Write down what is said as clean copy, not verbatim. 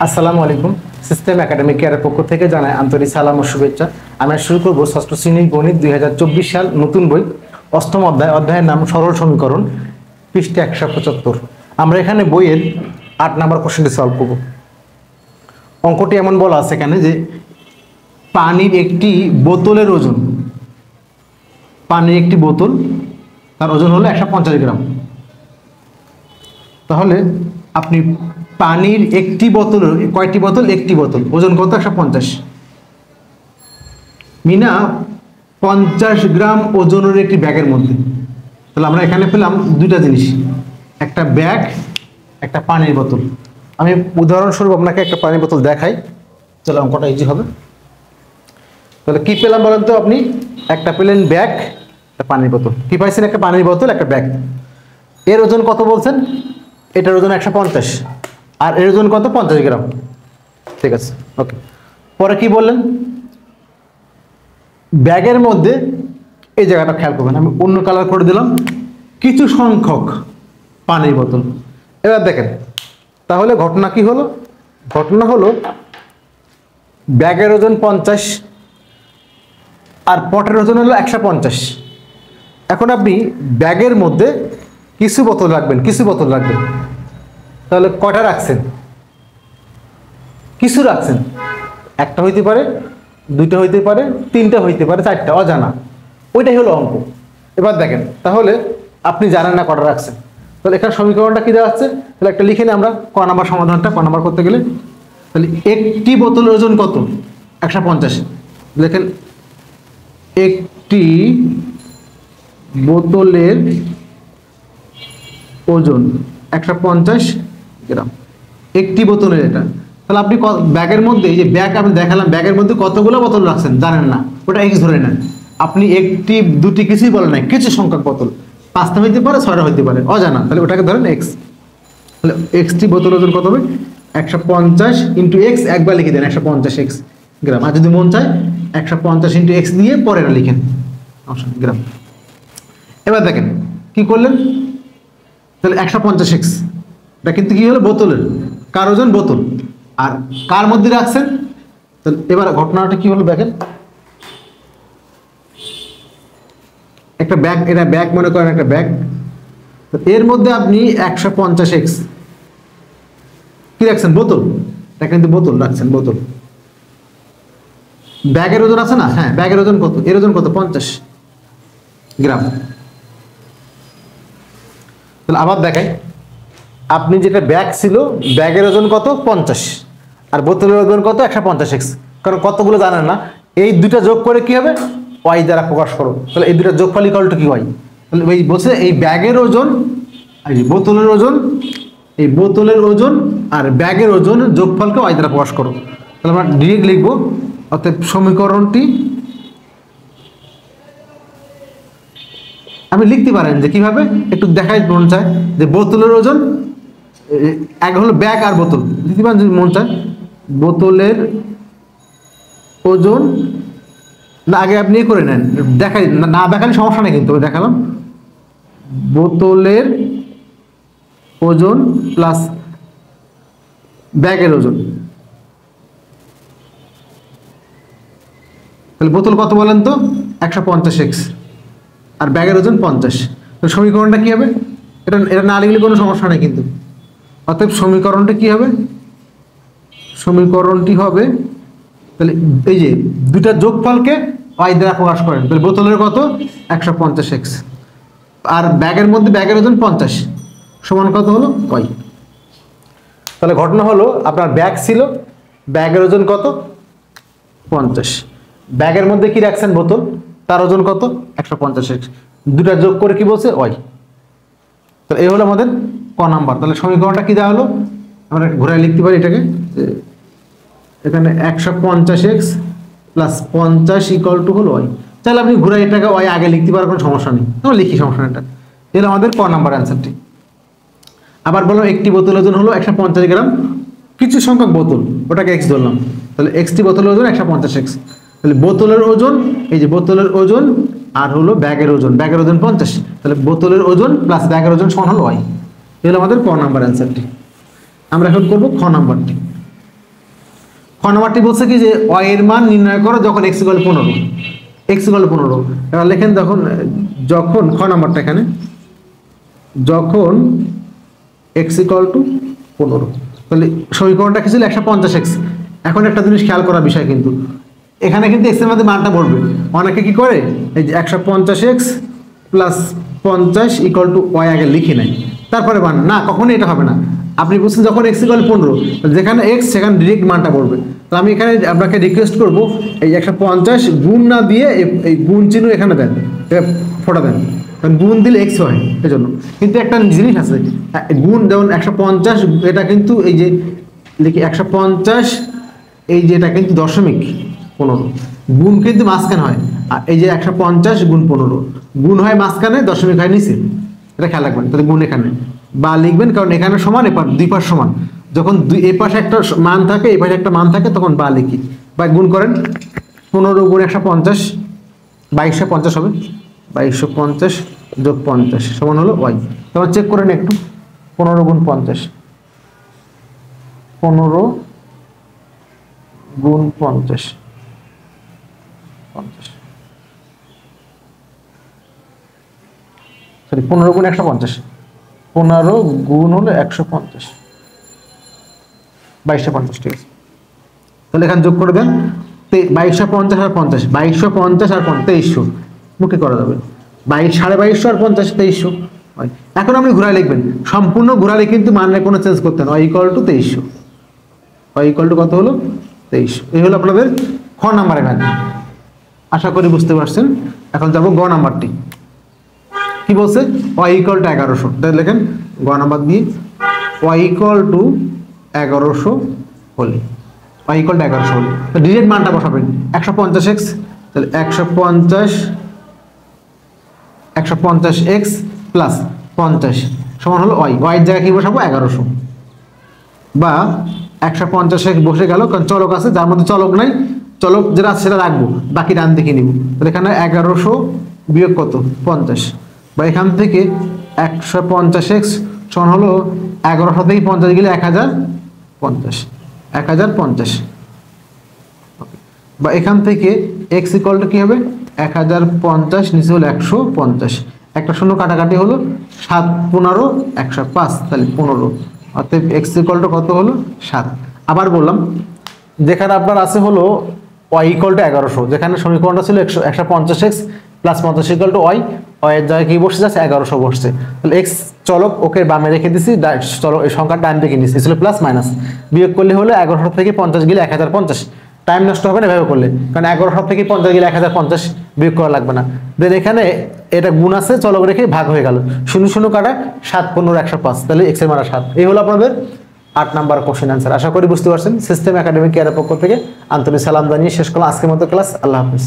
আসসালামু আলাইকুম। System academy কেয়ারের পক্ষ থেকে জানাই আন্তরিক সালাম ও শুভেচ্ছা। আমরা শুরু করব ষষ্ঠ শ্রেণীর গণিত 2024 সাল নতুন বই অষ্টম অধ্যায়ের নাম সরল সমীকরণ, পৃষ্ঠা 175। আমরা এখানে বইয়ের 8 নম্বর কোশ্চেনটি সলভ করব। অঙ্কটি এমন বলা আছে এখানে যে পানির একটি বোতলের ওজন, পানির একটি বোতল তার ওজন হলো 150 গ্রাম। তাহলে আপনি পানির একটি বোতল, কয়টি বোতল? একটি বোতল, ওজন কত? 150। মিনা 50 গ্রাম ওজনের একটি ব্যাগের মধ্যে। তাহলে আমরা এখানে পেলাম দুইটা জিনিস, একটা ব্যাগ, একটা পানির বোতল। আমি উদাহরণস্বরূপ আপনাকে একটা পানির বোতল দেখাই, তাহলে অঙ্কটা ইজি হবে। তাহলে কি পেলাম বলেন তো? আপনি একটা পেলেন ব্যাগ, একটা পানির বোতল। কি পাইছেন? একটা পানির বোতল, একটা ব্যাগ। এর ওজন কত বলছেন? এটার ওজন 150 আর এর ওজন কত? 50 গ্রাম। ঠিক আছে, ওকে। পরে কি বললেন? ব্যাগের মধ্যে এই জায়গাটা খেয়াল করবেন, আমি অন্য কালার করে দিলাম, কিছু সংখ্যক পানির বোতল। এবার দেখেন, তাহলে ঘটনা কি হলো? ঘটনা হলো ব্যাগের ওজন 50 আর পটের ওজন হলো 150। এখন আপনি ব্যাগের মধ্যে কিছু বোতল রাখবেন, কিছু বোতল রাখবেন। তাহলে কয়টা রাখছেন? কিছু রাখছেন। একটা হইতে পারে, দুইটা হইতে পারে, তিনটা হইতে পারে, চারটা, অজানা। ওইটাই হলো অঙ্ক। এবার দেখেন, তাহলে আপনি জানেন না কটা রাখছেন। তাহলে এখানে সমীকরণটা কি দেওয়া আছে? তাহলে একটা লিখে নিই আমরা, ক নাম্বার সমাধানটা। ক নাম্বার করতে গেলে তাহলে একটি বোতলের ওজন কত? 150। দেখেন, একটি বোতলের ওজন 150 গ্রাম। একটি বোতলের এটা। তাহলে আপনি ব্যাগের মধ্যে, এই যে ব্যাগ আমি দেখালাম, ব্যাগের মধ্যে কতগুলো বোতল রাখছেন জানেন না, ওটা এক্স ধরে নেন। আপনি একটি, দুটি কিছুই বলেন না, কিছু সংখ্যক বোতল, 5টা হইতে পারে, 6টা হইতে পারে, অজানা। তাহলে ওটাকে ধরেন এক্স। তাহলে এক্সটি বোতল ওজন কত হবে? 150 ইন্টু এক্স, একবার লিখে দেন 150 এক্স গ্রাম। আর যদি মন চায় 150 ইন্টু এক্স দিয়ে পরেটা লিখেন, গ্রাম। এবার দেখেন কি করলেন, তাহলে 150 এক্স, এটা কিন্তু কি হলো? বোতলের। কার ওজন? বোতল। আর কার মধ্যে রাখছেন? তাহলে এবার ঘটনাটা কি হলো দেখেন, একটা ব্যাগ, এটা ব্যাগ মনে করেন, একটা ব্যাগ। এর মধ্যে আপনি 150 এক্স কি রাখছেন? বোতল। এটা কিন্তু বোতল রাখছেন, বোতল। ব্যাগের ওজন আছে না? হ্যাঁ, ব্যাগের ওজন কত? এর ওজন কত? 50 গ্রাম। তাহলে আবার দেখাই, আপনি যেটা ব্যাগ ছিল, ব্যাগের ওজন কত? 50 আর বোতলের ওজন কত? 150 এক্স। কারণ কতগুলো জানেন না, এই দুটা যোগ করে কি হবে? ওয়াই দ্বারা প্রকাশ করো। তাহলে এই দুটা যোগফল ইকুয়াল টু কি হয়? তাহলে এই বলছে এই ব্যাগের ওজন আর এই বোতলের ওজন, এই বোতলের ওজন আর ব্যাগের ওজন যোগফলকে ওয়াই দ্বারা প্রকাশ করো। তাহলে আমরা ডিরেক্ট লিখবো, অর্থাৎ সমীকরণটি আপনি লিখতে পারেন যে কিভাবে, একটু দেখাই মন চায় যে বোতলের ওজন, এক হলো ব্যাগ আর বোতল, লিখতে পারেন যদি মন চায়। বোতলের ওজন, না আগে আপনি করে নেন, দেখাই না, দেখালে সমস্যা নেই, কিন্তু দেখালাম বোতলের ওজন প্লাস ব্যাগের ওজন। তাহলে বোতল কত বলেন তো? 150 এক্স আর ব্যাগের ওজন 50। তো সমীকরণটা কি হবে? এটা এটা না লিখলে কোনো সমস্যা নেই কিন্তু। অতএব সমীকরণটা কি হবে? সমীকরণটি হবে, তাহলে এই যে দুটা যোগফলকে ওয়াই দ্বারা প্রকাশ করেন। তাহলে বোতলের কত? 150 এক্স আর ব্যাগের মধ্যে ব্যাগের ওজন 50 সমান কত হলো? ওয়াই। তাহলে ঘটনা হলো আপনার ব্যাগ ছিল, ব্যাগের ওজন কত? 50। ব্যাগের মধ্যে কি রাখছেন? বোতল, তার ওজন কত? 150 এক্স। দুটা যোগ করে কি বলছে? ওয়াই। তাহলে এই হলো আমাদের ক নাম্বার। তাহলে সমীকরণটা কি দেওয়া হলো? আমরা ঘুরাই লিখতে পারি এটাকে, এখানে 150 এক্স প্লাস 50 ইকুয়াল টু হলো ওয়াই। তাহলে আপনি ঘুরাই এটাকে ওয়াই আগে লিখতে পারেন, কোনো সমস্যা নেই। আমরা লিখি, সমস্যা নেই। এটা এর আমাদের ক নাম্বার অ্যান্সারটি। আবার বললাম একটি বোতলের ওজন হলো 150 গ্রাম, কিছু সংখ্যক বোতল, ওটাকে এক্স ধরলাম। তাহলে এক্সটি বোতলের ওজন 150 এক্স। তাহলে বোতলের ওজন, এই যে বোতলের ওজন আর হলো ব্যাগের ওজন, ব্যাগের ওজন 50। তাহলে বোতলের ওজন প্লাস ব্যাগের ওজন সমান হলো ওয়াই। এ হলো আমাদের ক নাম্বার অ্যান্সারটি। আমরা এখন করব খ নাম্বারটি। খ নাম্বারটি বলছে কি যে y এর মান নির্ণয় করো যখন x = 15, x = 15। এবার লেখেন যখন খ নাম্বারটা এখানে যখন x = 15, তাহলে সমীকরণটা কি ছিল 150x। এখন একটা জিনিস খেয়াল করার বিষয়, কিন্তু এখানে কিন্তু x এর মধ্যে মানটা পড়বে। অনেকে কি করে এই যে 150x + 50 = y আগে লিখে নেয়, তারপরে মান না, কখনোই এটা হবে না। আপনি বলছেন যখন x = 15, যেখানে x সেখানে ডিরেক্ট মানটা পড়বে। তো আমি এখানে আপনাকে রিকোয়েস্ট করব এই 150 গুণ না দিয়ে এই গুণ চিহ্ন এখানে দেন, ফোটা দেন, কারণ গুণ দিলে x হয় এজন্য। কিন্তু একটা জিনিস আছে, গুণ যেমন 150, এটা কিন্তু এই যে লিখি 150, এই যে এটা কিন্তু দশমিক 15, গুণ কিন্তু মাঝখানে হয়। আর এই যে 150 গুণ 15, গুণ হয় মাঝখানে, দশমিক হয় নিচে, এটা খেয়াল রাখবেন। তাহলে গুণ এখানে বা লিখবেন, কারণ এখানে সমান, এপার দুই পাশ সমান। যখন এই পাশে একটা মান থাকে, এই পাশে একটা মান থাকে, তখন বা লিখি বা গুণ করেন। 15 গুণ 150, 2250 হবে। 2250 যোগ 50 সমান হলো y। তখন চেক করেন একটু, 15 গুণ 50, 15 গুণ 50, 15 গুণ 150, 15 গুণ হলো 150, 2250, ঠিক আছে। তাহলে এখানে যোগ করে দেন, 2250 আর 50, 2250 আর 2300 মুখে করা যাবে, 2250 আর 50 2300। এখন আপনি ঘুরায় লিখবেন, সম্পূর্ণ ঘুরালে কিন্তু মানের কোনো চেঞ্জ করতে না, y = 2300, y = কত হলো 2300। এই হলো আপনাদের খ নাম্বারের ম্যাথ। আশা করি বুঝতে পারছেন। এখন যাব গ নাম্বারটি, কি বলছে y = 1100। তাহলে লেখেন গ নাম্বার দিয়ে y = 1100 হলে, y = 1100 হলে ডিরেক্ট মানটা বসাবেন 150x। তাহলে 150x + 50 সমান হলো y, y এর জায়গায় কি বসাবো 1100, বা 150x বসে গেল, কারণ চলক আছে, যার মধ্যে চলক নাই, চলক যেটা আছে সেটা রাখবো, বাকি ডান দিকে নিব। তাহলে এখানে 1100 বিয়োগ কত 50, বা এখান থেকে 150x সমান হলো 1100 থেকে 50 গেলে 1050, 1050, বা এখান থেকে x = কি হবে 1050, নিচে হলো 150, একটা শূন্য কাটাকাটি হলো 7 15 105, তাহলে 15, অতএব x = কত হলো 7। আবার বললাম, যেখানে আপনার আছে হলো y = 1100, যেখানে সমীকরণটা ছিল 150x + 50 = y, y এর জায়গায় কি বসে যাচ্ছে 1100 বসছে। তাহলে x চলক ওকে বামে রেখে দিছি, চলো এই সংখ্যার ডান দিকে নিচ্ছি, ছিল প্লাস মাইনাস, বিয়োগ করলে হলো 1100 থেকে 50 গেলে 1050, টাইম নষ্ট হবে না এভাবে করলে, কারণ 1100 থেকে 50 গেলে 1050 বিয়োগ করা লাগবে না। দেন এখানে এটা গুণ আছে, চলক রেখে ভাগ হয়ে গেল, 0 0 কাটা 7 15 105, তাহলে x এর মান 7। এই হলো আপনাদের 8 নাম্বার কোশ্চেন অ্যান্সার। আশা করি বুঝতে পারছেন। সিস্টেম একাডেমি কেয়ারের পক্ষ থেকে আন্তরিক সালাম জানিয়ে শেষ করলাম আজকের মতো ক্লাস। আল্লাহ হাফেজ।